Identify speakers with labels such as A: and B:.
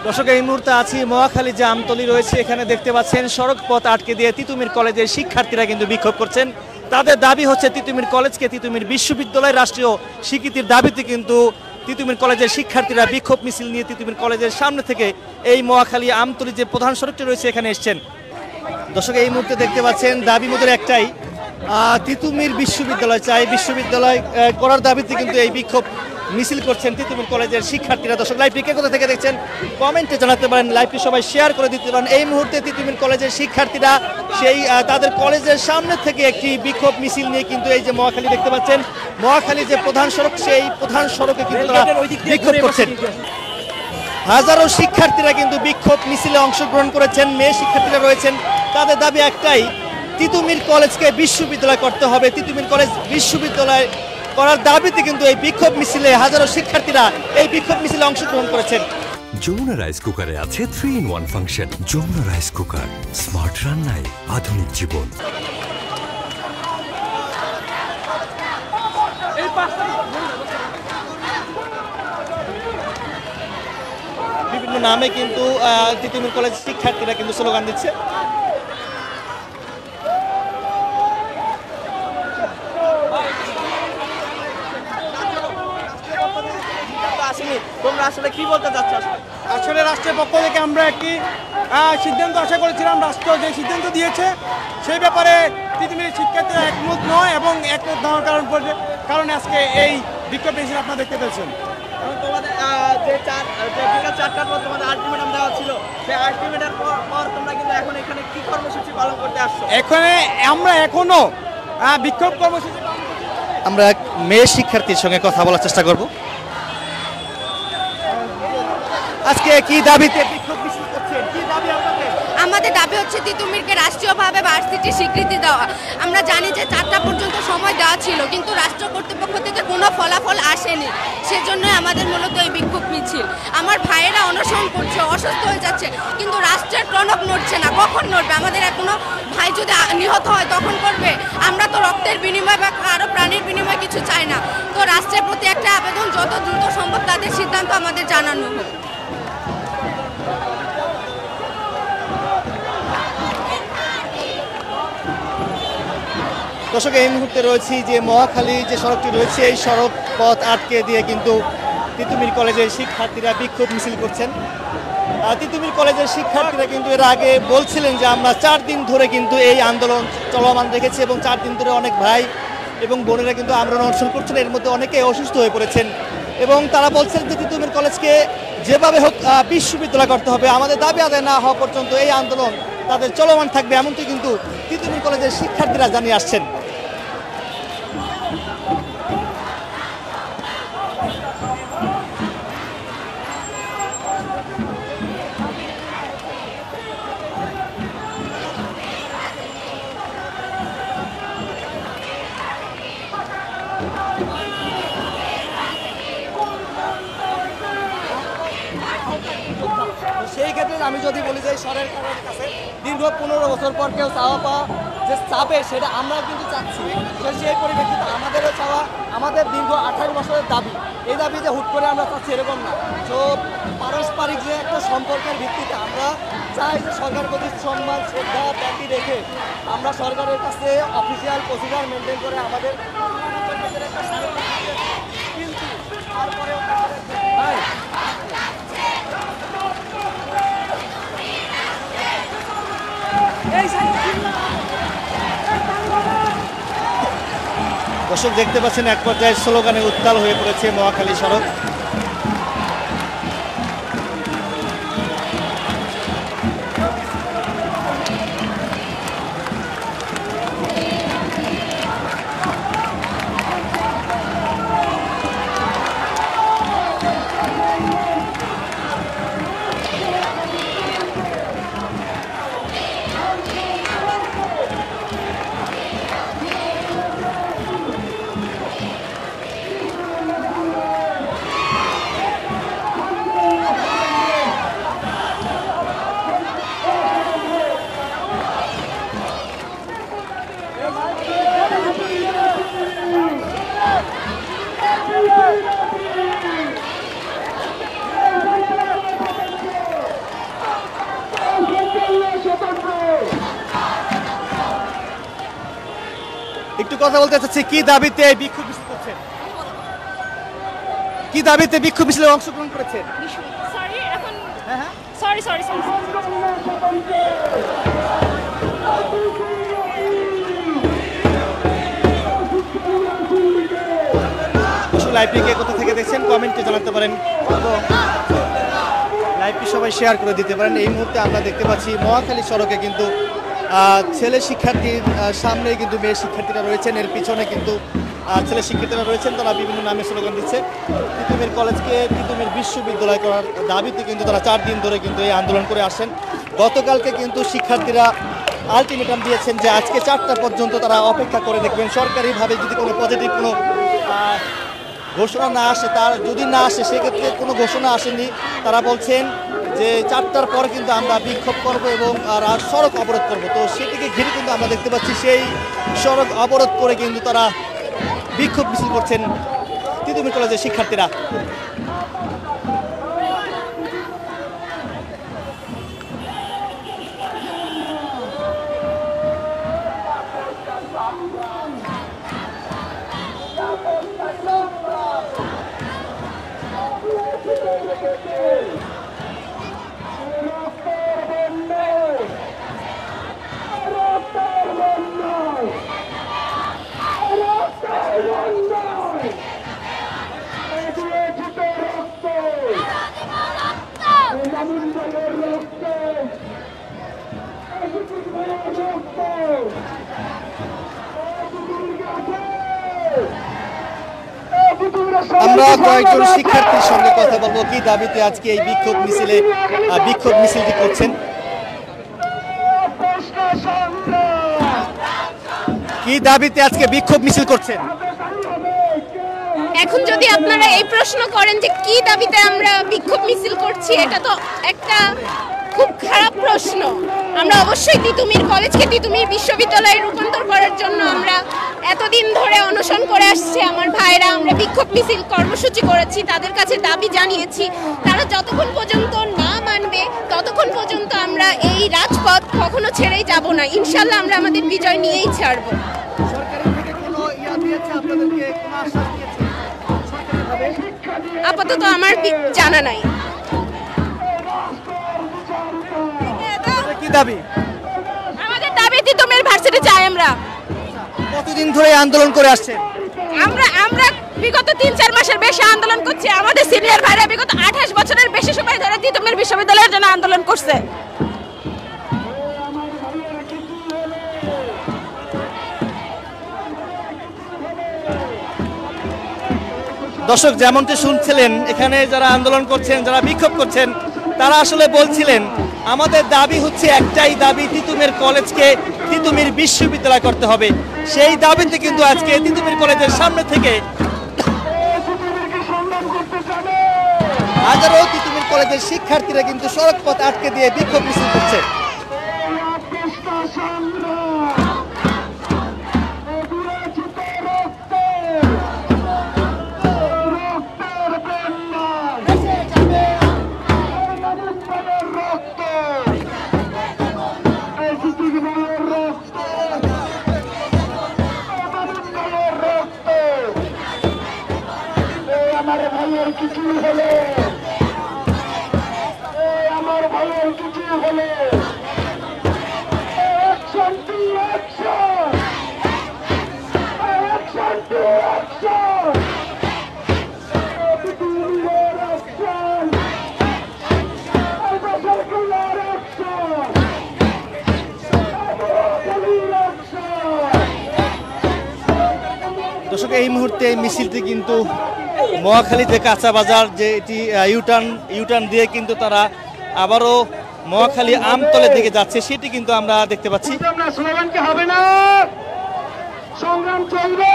A: দর্শক এই মুহূর্তে আছি মহাখালী যে আমতলী রয়েছে এখানে দেখতে পাচ্ছেন সড়ক পথ আটকে দিয়ে তিতুমির কলেজের শিক্ষার্থীরা কিন্তু বিক্ষোভ করছেন। তাদের দাবি হচ্ছে তিতুমির কলেজকে তিতুমির বিশ্ববিদ্যালয় রাষ্ট্রীয় স্বীকৃতির দাবিতে কিন্তু তিতুমির কলেজের শিক্ষার্থীরা বিক্ষোভ মিছিল নিয়ে তিতুমির কলেজের সামনে থেকে এই মহাখালী আমতলী যে প্রধান সড়কটি রয়েছে এখানে এসছেন। দর্শক এই মুহূর্তে দেখতে পাচ্ছেন দাবি মোদের একটাই, তিতুমির বিশ্ববিদ্যালয় চাই, বিশ্ববিদ্যালয় করার দাবিতে কিন্তু এই বিক্ষোভ মিছিল করছেন তিতুমির কলেজের শিক্ষার্থীরা। দর্শক লাইভটি কে কোথা থেকে দেখছেন কমেন্টে জানাতে পারেন, লাইভটি সবাই শেয়ার করে দিতে পারেন। এই মুহূর্তে তিতুমির কলেজের শিক্ষার্থীরা সেই তাদের কলেজের সামনে থেকে একটি বিক্ষোভ মিছিল নিয়ে কিন্তু এই যে মহাখালী দেখতে পাচ্ছেন, মহাখালী যে প্রধান সড়ক সেই প্রধান সড়কে কিন্তু তারা বিক্ষোভ করছেন। হাজারো শিক্ষার্থীরা কিন্তু বিক্ষোভ মিছিলে অংশগ্রহণ করেছেন, মেয়ে শিক্ষার্থীরা রয়েছেন। তাদের দাবি একটাই, তিতুমির কলেজকে বিশ্ববিদ্যালয় করতে হবে। তিতুমির কলেজ বিশ্ববিদ্যালয় করার দাবিতে কিন্তু এই বিক্ষোভ মিছিলে হাজারো শিক্ষার্থীরা এই বিক্ষোভ মিছিলে অংশগ্রহণ করেছেন।
B: যমুনা রাইস কুকারে আছে 3-in-1 ফাংশন। যমুনা রাইস কুকার, স্মার্ট রান্নায় আধুনিক জীবন।
A: বিভিন্ন নামে কিন্তু তিতুমির কলেজ শিক্ষার্থীরা কিন্তু স্লোগান দিচ্ছে। তোমরা আসলে কি বলতে চাচ্ছ?
C: আসলে রাষ্ট্রের পক্ষ থেকে আমরা একটি সিদ্ধান্ত আশা করেছিলাম, রাষ্ট্র যে সিদ্ধান্ত দিয়েছে সেই ব্যাপারে তিতুমির শিক্ষার্থীরা একমত নয় এবং একমত না হওয়ার কারণে আজকে এই বিক্ষোভ মিছিল আপনারা দেখতে পেয়েছেন।
A: তোমাদের যে বিকাল 4টার পর তোমাদের আলটিমেটাম দেওয়া ছিল, সেই আলটিমেটামের পর তোমরা কিন্তু এখন এখানে কি কর্মসূচি পালন করতে আসছো?
C: এখানে আমরা এখনো বিক্ষোভ কর্মসূচি পালন করছি।
A: আমরা মেয়ে শিক্ষার্থীর সঙ্গে কথা বলার চেষ্টা করব। আজকে কি দাবিতে বিক্ষোভ মিছিল করছেন? কি দাবি আপনাদের?
D: আমাদের দাবি হচ্ছে তিতুমিরকে রাষ্ট্রীয়ভাবে ভার্সিটি স্বীকৃতি দেওয়া। আমরা জানি যে 4টা পর্যন্ত সময় দেওয়া ছিল, কিন্তু রাষ্ট্র কর্তৃপক্ষ থেকে কোনো ফলাফল আসেনি। সেজন্যই আমাদের মূলত এই বিক্ষোভ মিছিল। আমার ভাইয়েরা অনশন করছে, অসুস্থ হয়ে যাচ্ছে, কিন্তু রাষ্ট্রের টনক নড়ছে না। কখন নড়বে? আমাদের এখনো ভাই যদি নিহত হয় তখন করবে? আমরা তো রক্তের বিনিময় বা কারো প্রাণের বিনিময় কিছু চাই না। তো রাষ্ট্রের প্রতি একটা আবেদন, যত দ্রুত সম্ভব তাদের সিদ্ধান্ত আমাদের জানানো হোক।
A: দর্শক এই মুহূর্তে রয়েছি যে মহাখালী যে সড়কটি রয়েছে এই সড়ক পথ আটকে দিয়ে কিন্তু তিতুমির কলেজের শিক্ষার্থীরা বিক্ষোভ মিছিল করছেন। তিতুমির কলেজের শিক্ষার্থীরা কিন্তু এর আগে বলছিলেন যে আমরা 4 দিন ধরে কিন্তু এই আন্দোলন চলমান রেখেছি এবং 4 দিন ধরে অনেক ভাই এবং বোনেরা কিন্তু আন্দোলন অনশন করছেন। এর মধ্যে অনেকে অসুস্থ হয়ে পড়েছেন এবং তারা বলছেন যে তিতুমির কলেজকে যেভাবে হোক বিশ্ববিদ্যালয় করতে হবে। আমাদের দাবি আদায় না হওয়া পর্যন্ত এই আন্দোলন তাদের চলমান থাকবে, এমনকি কিন্তু তিতুমির কলেজের শিক্ষার্থীরা জানিয়ে আসছেন। সেই ক্ষেত্রে আমি যদি বলি যে সরকারের কাছে দীর্ঘ 15 বছর পর কেউ চাওয়া পাওয়া যে চাবে সেটা আমরা কিন্তু চাচ্ছি। সেই পরিপ্রেক্ষিতে আমাদেরও চাওয়া, আমাদের দীর্ঘ 28 বছরের দাবি, এই দাবি যে হুট করে আমরা চাচ্ছি এরকম না। তো পারস্পরিক যে একটা সম্পর্কের ভিত্তিতে আমরা চাই যে সরকারের প্রতি সম্মান শ্রদ্ধা ত্যাগী রেখে আমরা সরকারের কাছে অফিসিয়াল প্রসিজার মেনটেন করে আমাদের কিন্তু তারপরেও দর্শক দেখতে পাচ্ছেন এক পর্যায়ে স্লোগানে উত্তাল হয়ে পড়েছে মহাখালী সড়ক। কথা বলতে চাচ্ছি, কি দাবিতে বিক্ষোভ মিছিল করছেন? কি দাবিতে বিক্ষোভ মিছিলে অংশগ্রহণ করেছেন?
E: সরি এখন
A: হ্যাঁ হ্যাঁ
E: সরি সরি সরি
A: লাইভটিকে কোথা থেকে দেখছেন কমেন্টে জানাতে পারেন, লাইভটি সবাই শেয়ার করে দিতে পারেন। এই মুহূর্তে আমরা দেখতে পাচ্ছি মহাখালী সড়কে কিন্তু ছেলে শিক্ষার্থীর সামনে কিন্তু মেয়ে শিক্ষার্থীরা রয়েছেন, এর পিছনে কিন্তু ছেলে শিক্ষার্থীরা রয়েছেন, তারা বিভিন্ন নামে স্লোগান দিচ্ছে। তিতুমির কলেজকে তিতুমির বিশ্ববিদ্যালয় করার দাবিতে কিন্তু তারা 4 দিন ধরে কিন্তু এই আন্দোলন করে আসেন। গতকালকে কিন্তু শিক্ষার্থীরা আলটিমেটাম দিয়েছেন যে আজকে 4টা পর্যন্ত তারা অপেক্ষা করে দেখবেন, সরকারিভাবে যদি কোনো পজিটিভ কোনো ঘোষণা না আসে, তার যদি না আসে সেক্ষেত্রে কোনো ঘোষণা আসেনি। তারা বলছেন যে 4টার পর কিন্তু আমরা বিক্ষোভ করব এবং সড়ক অবরোধ করব। তো সেটিকে ঘিরে কিন্তু আমরা দেখতে পাচ্ছি সেই সড়ক অবরোধ করে কিন্তু তারা বিক্ষোভ মিছিল করছেন তিতুমির কলেজের শিক্ষার্থীরা। আমরা কয়েকজন শিক্ষার্থীর সঙ্গে কথা বলবো, কি দাবিতে আজকে এই বিক্ষোভ মিছিলটি করছেন। কি দাবিতে আজকে বিক্ষোভ মিছিল করছেন?
E: এখন যদি আপনারা এই প্রশ্ন করেন যে কি দাবিতে আমরা বিক্ষোভ মিছিল করছি, এটা তো একটা খুব খারাপ প্রশ্ন। আমরা অবশ্যই তিতুমির কলেজকে তিতুমির বিশ্ববিদ্যালয়ে রূপান্তর করার জন্য আমরা এতদিন ধরে অনশন করে আসছে আমার ভাইরা। আমরা বিক্ষোভ মিছিল কর্মসূচি করেছি, তাদের কাছে দাবি জানিয়েছি। তারা যতক্ষণ পর্যন্ত না মানবে ততক্ষণ পর্যন্ত আমরা এই রাজপথ কখনো ছেড়েই যাব না। ইনশাল্লাহ আমরা আমাদের বিজয় নিয়েই ছাড়বো। আপাতত আমার জানা নাই।
A: কি দাবি?
E: আমাদের দাবি তিতুমির ভার্সিটি চাই আমরা।
A: কতদিন ধরে আন্দোলন করে আসছেন?
E: আমরা বিগত 3-4 মাসের বেশি আন্দোলন করছি। আমাদের সিনিয়র ভাইরা বিগত 28 বছরের বেশি সময় ধরে তিতুমির বিশ্ববিদ্যালয়ের জন্য আন্দোলন করছে।
A: দর্শক, যেমনটি শুনছিলেন, এখানে যারা আন্দোলন করছেন, যারা বিক্ষোভ করছেন, তারা আসলে বলছিলেন আমাদের দাবি হচ্ছে একটাই দাবি, তিতুমির কলেজকে তিতুমির বিশ্ববিদ্যালয় করতে হবে। সেই দাবিতে কিন্তু আজকে তিতুমির কলেজের সামনে থেকে হাজারো তিতুমির কলেজের শিক্ষার্থীরা কিন্তু সড়ক পথ আটকে দিয়ে বিক্ষোভ মিছিল করছে।
F: আমার ভাইয়ের কিছু হলে আমার ভাইয়ের কিছু হলে action to action, action to action, তিতুমিরের অ্যাকশন, সরকারের অ্যাকশন, মহাখালীর অ্যাকশন।
A: দর্শক, এই মুহূর্তে এই মিছিলটি কিন্তু মহাখালীতে কাঁচা বাজার যে এটি ইউটার্ন দিয়ে কিন্তু তারা আবারও মহাখালী আমতলের দিকে যাচ্ছে, সেটি কিন্তু আমরা দেখতে পাচ্ছি।
F: স্লোগান কি হবে না? সংগ্রাম চলবে।